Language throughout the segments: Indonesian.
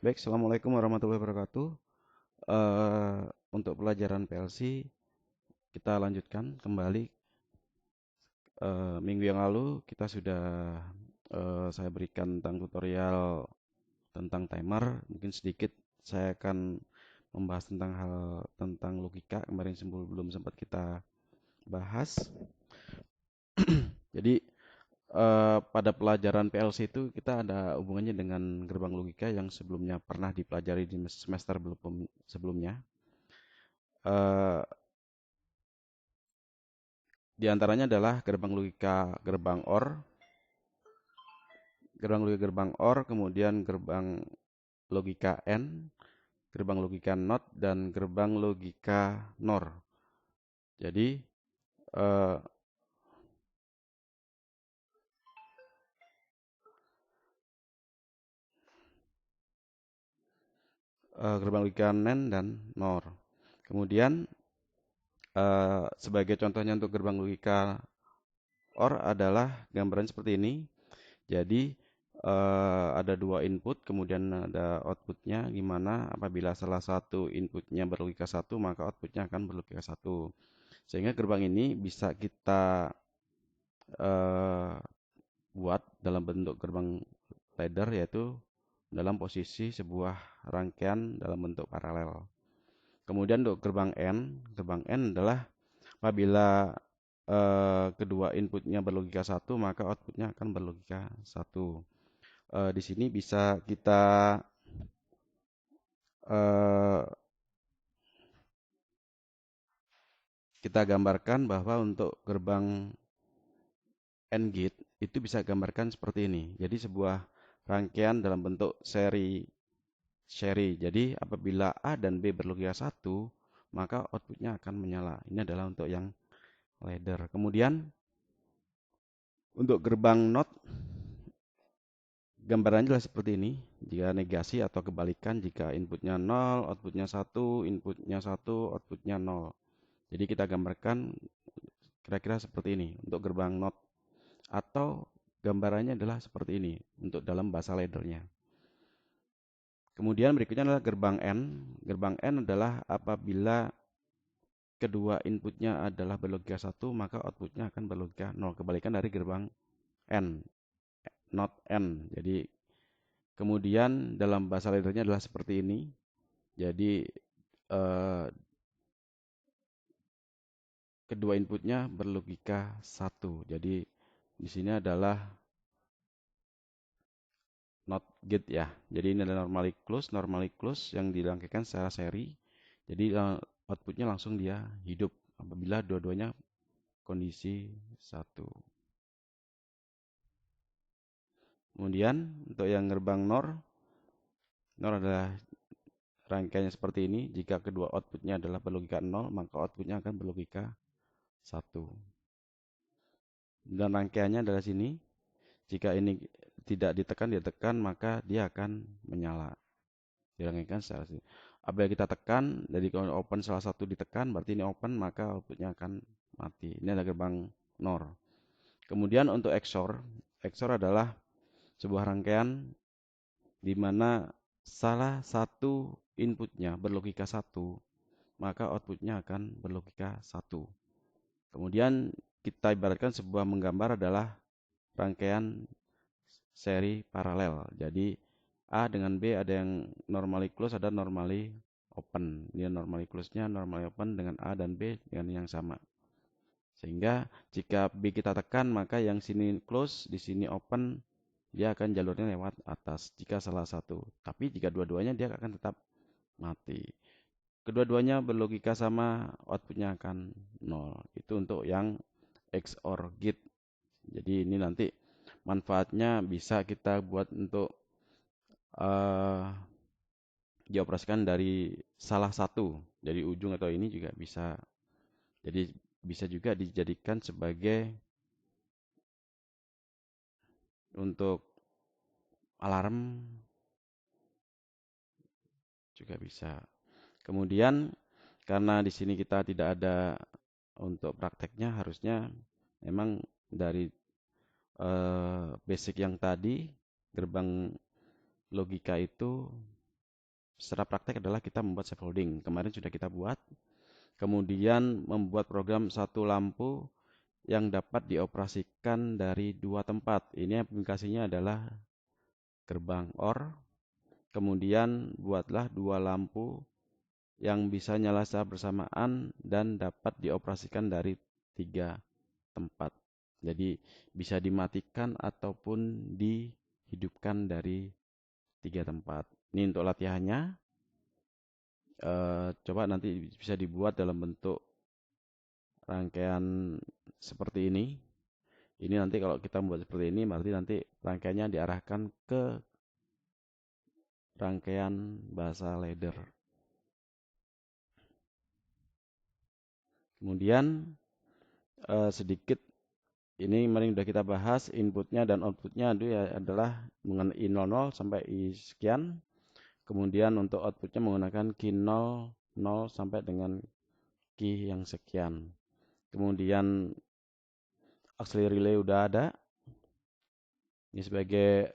Baik, Assalamualaikum warahmatullahi wabarakatuh. Untuk pelajaran PLC, kita lanjutkan kembali. Minggu yang lalu kita sudah saya berikan tentang tutorial tentang timer. Mungkin sedikit saya akan membahas tentang hal tentang logika kemarin belum sempat kita bahas. Jadi pada pelajaran PLC itu kita ada hubungannya dengan gerbang logika yang sebelumnya pernah dipelajari di semester belum sebelumnya. Eh, Di antaranya adalah gerbang logika gerbang OR, kemudian gerbang logika AND, gerbang logika NOT, dan gerbang logika NOR. Jadi eh, gerbang logika NAND dan NOR. Kemudian sebagai contohnya untuk gerbang logika OR adalah gambaran seperti ini. Jadi ada dua input, kemudian ada outputnya, gimana apabila salah satu inputnya berlogika satu, maka outputnya akan berlogika satu. Sehingga gerbang ini bisa kita eh, buat dalam bentuk gerbang ladder, yaitu dalam posisi sebuah rangkaian dalam bentuk paralel. Kemudian untuk gerbang N adalah apabila kedua inputnya berlogika satu, maka outputnya akan berlogika satu. Di sini bisa eh, kita gambarkan bahwa untuk gerbang AND gate itu bisa gambarkan seperti ini. Jadi sebuah rangkaian dalam bentuk seri. Jadi apabila A dan B berlogika satu, maka outputnya akan menyala. Ini adalah untuk yang ladder. Kemudian untuk gerbang NOT, gambarannya adalah seperti ini. Jika negasi atau kebalikan, jika inputnya 0, outputnya 1, inputnya 1, outputnya 0. Jadi kita gambarkan kira-kira seperti ini untuk gerbang NOT, atau gambarannya adalah seperti ini untuk dalam bahasa laddernya. Kemudian berikutnya adalah gerbang N. Gerbang N adalah apabila kedua inputnya adalah berlogika satu, maka outputnya akan berlogika 0. Kebalikan dari gerbang N, not N. Jadi kemudian dalam bahasa laddernya adalah seperti ini. Jadi eh, kedua inputnya berlogika satu. Jadi di sini adalah not gate ya. Jadi ini adalah normally close yang dirangkaikan secara seri. Jadi outputnya langsung dia hidup apabila dua-duanya kondisi satu. Kemudian untuk yang gerbang NOR adalah rangkaiannya seperti ini. Jika kedua outputnya adalah berlogika 0, maka outputnya akan berlogika satu. Dan rangkaiannya adalah sini. Jika ini tidak ditekan, maka dia akan menyala. Dirangkaikan secara sini. Apabila kita tekan, jadi kalau open salah satu ditekan, berarti ini open, maka outputnya akan mati. Ini adalah gerbang NOR. Kemudian untuk XOR adalah sebuah rangkaian di mana salah satu inputnya berlogika satu, maka outputnya akan berlogika satu. Kemudian kita ibaratkan sebuah menggambar adalah rangkaian seri paralel. Jadi A dengan B ada yang normally close, ada normally open. Dia normally close-nya normally open dengan A dan B dengan yang sama. Sehingga jika B kita tekan, maka yang sini close, di sini open, dia akan jalurnya lewat atas jika salah satu. Tapi jika dua-duanya dia akan tetap mati. Kedua-duanya berlogika sama, outputnya akan 0. Itu untuk yang XOR gate. Jadi ini nanti manfaatnya bisa kita buat untuk uh, dioperasikan dari salah satu, dari ujung atau ini juga bisa. Jadi bisa juga dijadikan sebagai untuk alarm juga bisa. Kemudian karena di sini kita tidak ada untuk prakteknya, harusnya memang dari basic yang tadi, gerbang logika itu secara praktek adalah kita membuat scaffolding. Kemarin sudah kita buat. Kemudian membuat program satu lampu yang dapat dioperasikan dari dua tempat. Ini aplikasinya adalah gerbang OR. Kemudian buatlah dua lampu yang bisa nyala secara bersamaan dan dapat dioperasikan dari tiga tempat. Jadi bisa dimatikan ataupun dihidupkan dari tiga tempat. Ini untuk latihannya. Coba nanti bisa dibuat dalam bentuk rangkaian seperti ini. Ini nanti kalau kita membuat seperti ini, berarti nanti rangkaiannya diarahkan ke rangkaian bahasa ladder. Kemudian sedikit ini mari sudah kita bahas inputnya dan outputnya itu adalah mengenai I00 sampai I sekian. Kemudian untuk outputnya menggunakan key 0, 0 sampai dengan key yang sekian. Kemudian auxiliary relay udah ada. Ini sebagai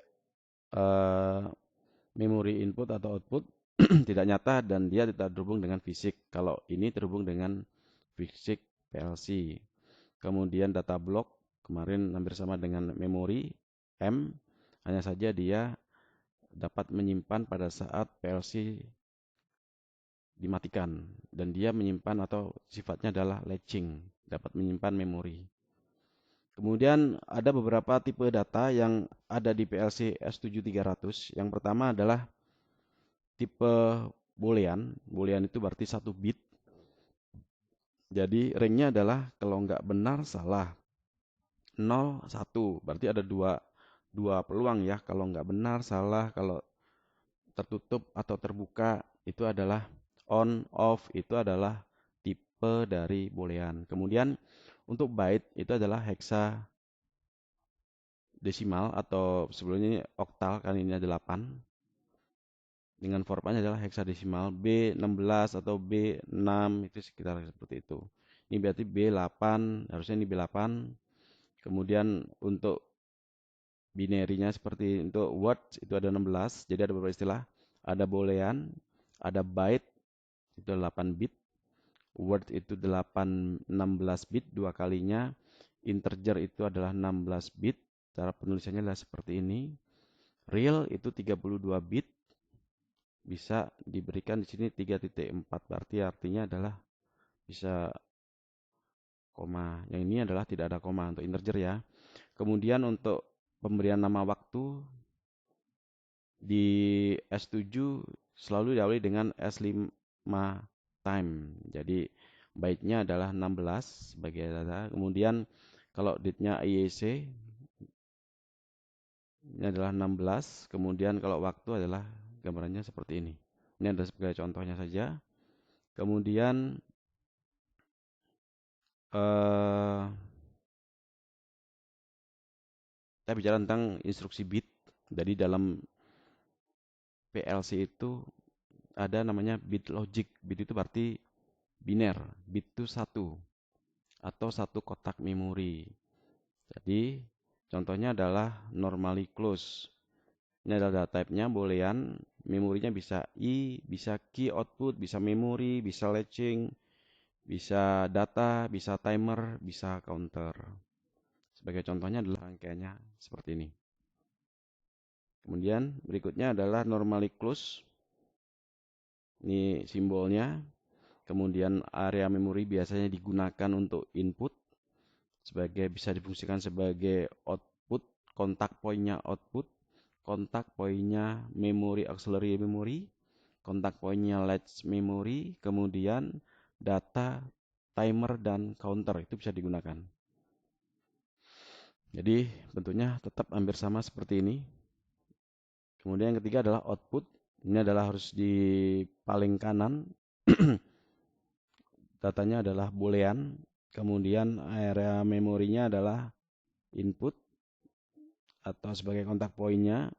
memori input atau output tidak nyata dan dia tidak terhubung dengan fisik. Kalau ini terhubung dengan fisik PLC. Kemudian data block kemarin hampir sama dengan memori M, hanya saja dia dapat menyimpan pada saat PLC dimatikan dan dia menyimpan atau sifatnya adalah latching, dapat menyimpan memori. Kemudian ada beberapa tipe data yang ada di PLC S7300. Yang pertama adalah tipe boolean. Boolean itu berarti 1 bit. Jadi ringnya adalah kalau nggak benar salah. 0, 1. Berarti ada dua peluang ya. Kalau nggak benar salah, kalau tertutup atau terbuka itu adalah on, off. Itu adalah tipe dari boolean. Kemudian untuk byte itu adalah hexadesimal atau sebelumnya ini oktal, kan ini ada 8. Dengan formatnya adalah hexadesimal B16 atau B6 itu sekitar seperti itu. Ini berarti B8, harusnya ini B8. Kemudian untuk binarinya seperti untuk words itu ada 16. Jadi ada beberapa istilah. Ada boolean, ada byte itu 8 bit, word itu 16 bit dua kalinya, integer itu adalah 16 bit. Cara penulisannya adalah seperti ini. Real itu 32 bit. Bisa diberikan di sini 3.4, berarti artinya adalah bisa koma. Yang ini adalah tidak ada koma untuk integer ya. Kemudian untuk pemberian nama waktu di S7 selalu diawali dengan S5 time. Jadi byte-nya adalah 16 sebagai data. Kemudian kalau date-nya IEC ini adalah 16. Kemudian kalau waktu adalah gambarannya seperti ini. Ini adalah sebagai contohnya saja. Kemudian kita bicara tentang instruksi bit. Jadi dalam PLC itu ada namanya bit logic. Bit itu berarti biner. Bit itu 1 atau satu kotak memori. Jadi contohnya adalah normally close. Ini adalah data type-nya boolean. Memorinya bisa I, bisa key output, bisa memori, bisa latching, bisa data, bisa timer, bisa counter. Sebagai contohnya adalah rangkaiannya seperti ini. Kemudian berikutnya adalah normally close. Ini simbolnya. Kemudian area memori biasanya digunakan untuk input. Bisa difungsikan sebagai output, kontak poinnya output, kontak poinnya memori auxiliary memory, kontak poinnya latch memory, kemudian data, timer, dan counter itu bisa digunakan. Jadi bentuknya tetap hampir sama seperti ini. Kemudian yang ketiga adalah output. Ini adalah harus di paling kanan. Datanya adalah boolean. Kemudian area memorinya adalah input atau sebagai kontak poinnya.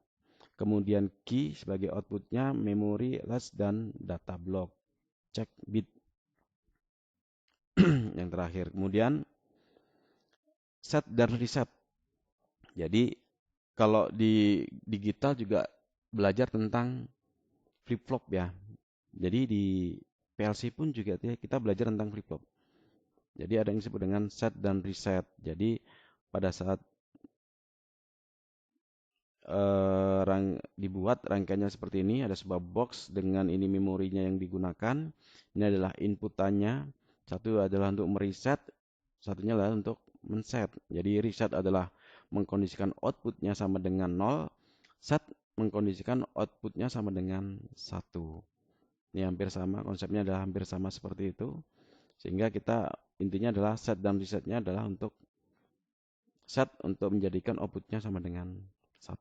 Kemudian key sebagai outputnya, memori, latch, dan data block. Cek bit yang terakhir. Kemudian set dan reset. Jadi kalau di digital juga belajar tentang flip-flop ya. Jadi di PLC pun juga kita belajar tentang flip-flop. Jadi ada yang disebut dengan set dan reset. Jadi pada saat dibuat rangkaiannya seperti ini, ada sebuah box dengan ini memorinya yang digunakan. Ini adalah inputannya. Satu adalah untuk mereset, satunya adalah untuk men-set. Jadi reset adalah mengkondisikan outputnya sama dengan 0, set mengkondisikan outputnya sama dengan 1. Ini hampir sama, konsepnya adalah hampir sama seperti itu. Sehingga kita intinya adalah set dan resetnya adalah untuk set untuk menjadikan outputnya sama dengan 1.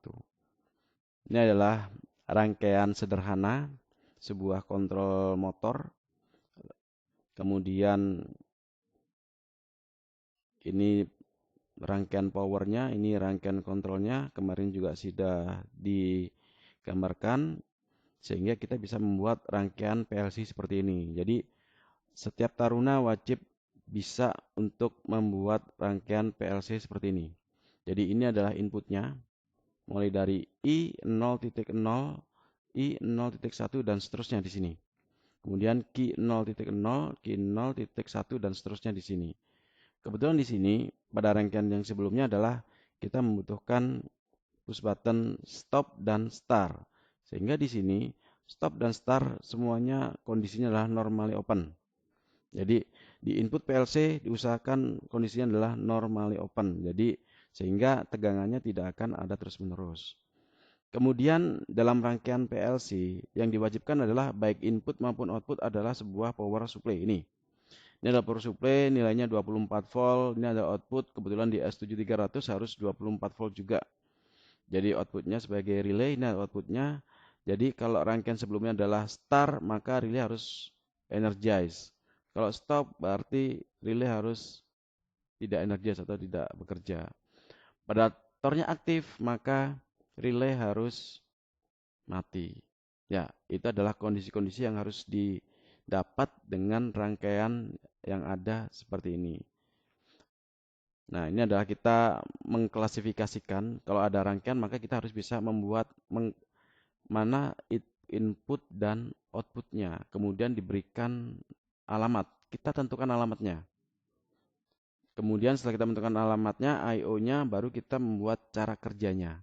Ini adalah rangkaian sederhana sebuah kontrol motor. Kemudian ini rangkaian powernya, ini rangkaian kontrolnya. Kemarin juga sudah digambarkan sehingga kita bisa membuat rangkaian PLC seperti ini. Jadi setiap taruna wajib bisa untuk membuat rangkaian PLC seperti ini. Jadi ini adalah inputnya, mulai dari I0.0, I0.1 dan seterusnya di sini. Kemudian Q0.0, Q0.1 dan seterusnya di sini. Kebetulan di sini pada rangkaian yang sebelumnya adalah kita membutuhkan push button stop dan start. Sehingga di sini stop dan start semuanya kondisinya adalah normally open. Jadi di input PLC diusahakan kondisinya adalah normally open. Jadi sehingga tegangannya tidak akan ada terus-menerus. Kemudian dalam rangkaian PLC yang diwajibkan adalah baik input maupun output adalah sebuah power supply ini. Ini adalah power supply nilainya 24 volt, ini ada output kebetulan di S7300 harus 24 volt juga. Jadi outputnya sebagai relay, ini outputnya. Jadi kalau rangkaian sebelumnya adalah start, maka relay harus energize. Kalau stop berarti relay harus tidak energize atau tidak bekerja. Pada tornya aktif, maka relay harus mati. Ya, itu adalah kondisi-kondisi yang harus didapat dengan rangkaian yang ada seperti ini. Nah, ini adalah kita mengklasifikasikan. Kalau ada rangkaian, maka kita harus bisa membuat mana input dan outputnya. Kemudian diberikan alamat. Kita tentukan alamatnya. Kemudian setelah kita menentukan alamatnya, I/O-nya, baru kita membuat cara kerjanya.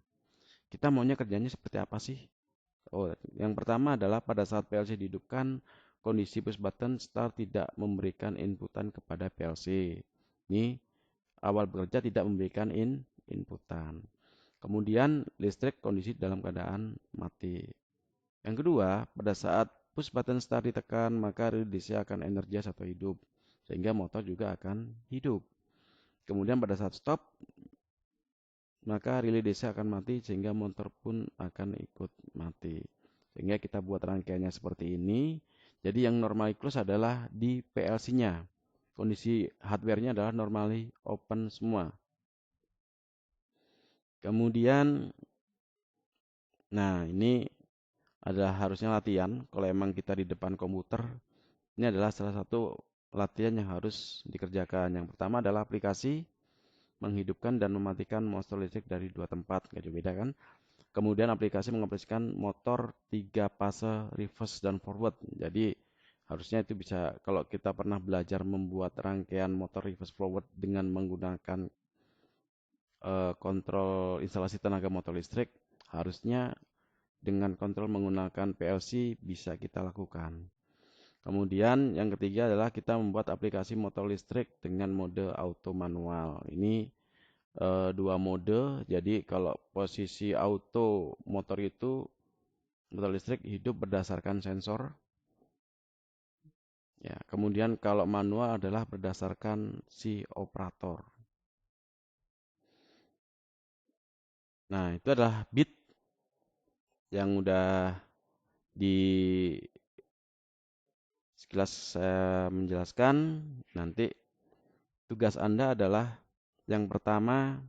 Kita maunya kerjanya seperti apa sih? Oh, yang pertama adalah pada saat PLC dihidupkan, kondisi push button start tidak memberikan inputan kepada PLC. Ini awal bekerja tidak memberikan inputan. Kemudian listrik kondisi dalam keadaan mati. Yang kedua, pada saat push button start ditekan, maka relay DC akan energis atau hidup, sehingga motor juga akan hidup. Kemudian pada saat stop, maka relay DC akan mati sehingga motor pun akan ikut mati. Sehingga kita buat rangkaiannya seperti ini. Jadi yang normally close adalah di PLC-nya. Kondisi hardware-nya adalah normally open semua. Kemudian, nah ini adalah harusnya latihan. Kalau emang kita di depan komputer, ini adalah salah satu latihan yang harus dikerjakan. Yang pertama adalah aplikasi menghidupkan dan mematikan motor listrik dari dua tempat. Gak beda kan? Kemudian aplikasi mengoperasikan motor 3 fase reverse dan forward. Jadi harusnya itu bisa, kalau kita pernah belajar membuat rangkaian motor reverse forward dengan menggunakan kontrol instalasi tenaga motor listrik, harusnya dengan kontrol menggunakan PLC bisa kita lakukan. Kemudian yang ketiga adalah kita membuat aplikasi motor listrik dengan mode auto manual. Ini dua mode. Jadi kalau posisi auto motor itu motor listrik hidup berdasarkan sensor. Ya, kemudian kalau manual adalah berdasarkan si operator. Nah, itu adalah bit yang udah di sekilas saya menjelaskan. Nanti tugas Anda adalah yang pertama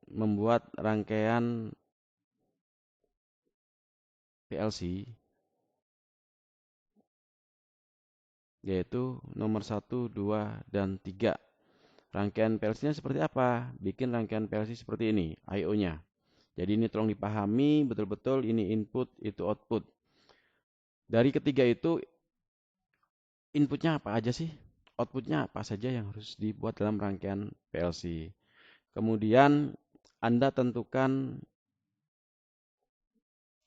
membuat rangkaian PLC yaitu nomor 1, 2, dan 3. Rangkaian PLC-nya seperti apa? Bikin rangkaian PLC seperti ini, I/O-nya. Jadi ini tolong dipahami betul-betul, ini input, itu output. Dari ketiga itu, inputnya apa aja sih? Outputnya apa saja yang harus dibuat dalam rangkaian PLC? Kemudian Anda tentukan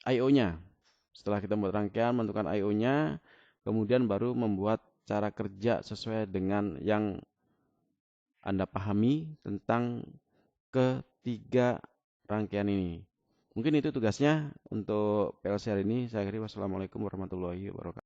I/O-nya. Setelah kita membuat rangkaian, menentukan I/O-nya, kemudian baru membuat cara kerja sesuai dengan yang Anda pahami tentang ketiga rangkaian ini. Mungkin itu tugasnya untuk PLC hari ini. Saya akhiri. Wassalamualaikum warahmatullahi wabarakatuh.